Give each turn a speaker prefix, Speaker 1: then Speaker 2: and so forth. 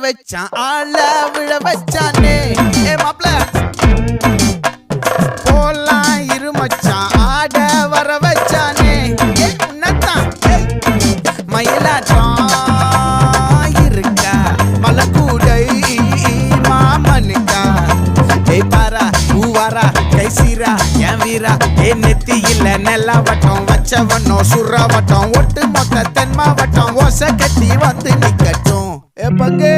Speaker 1: வச்சான் ஆள விழ வச்சானே ஏ மாப்ள போலாம் இருமச்சான் ஆட வர வச்சானே ஏ உன்னத்தான் மயிலாட்டம் இருக்கா மலக்கூடை மாமனுக்கா ஏய் பாரா பூவாரா கைசீரா என் வீரா ஏ நெத்தி இல்ல நெல்லா வட்டம் வச்சவனோ சுறா வட்டம் ஒட்டு மொத்த தென் மாவட்டம் ஓசை கட்டி வந்து நிக்கட்டும் ஏ பங்கே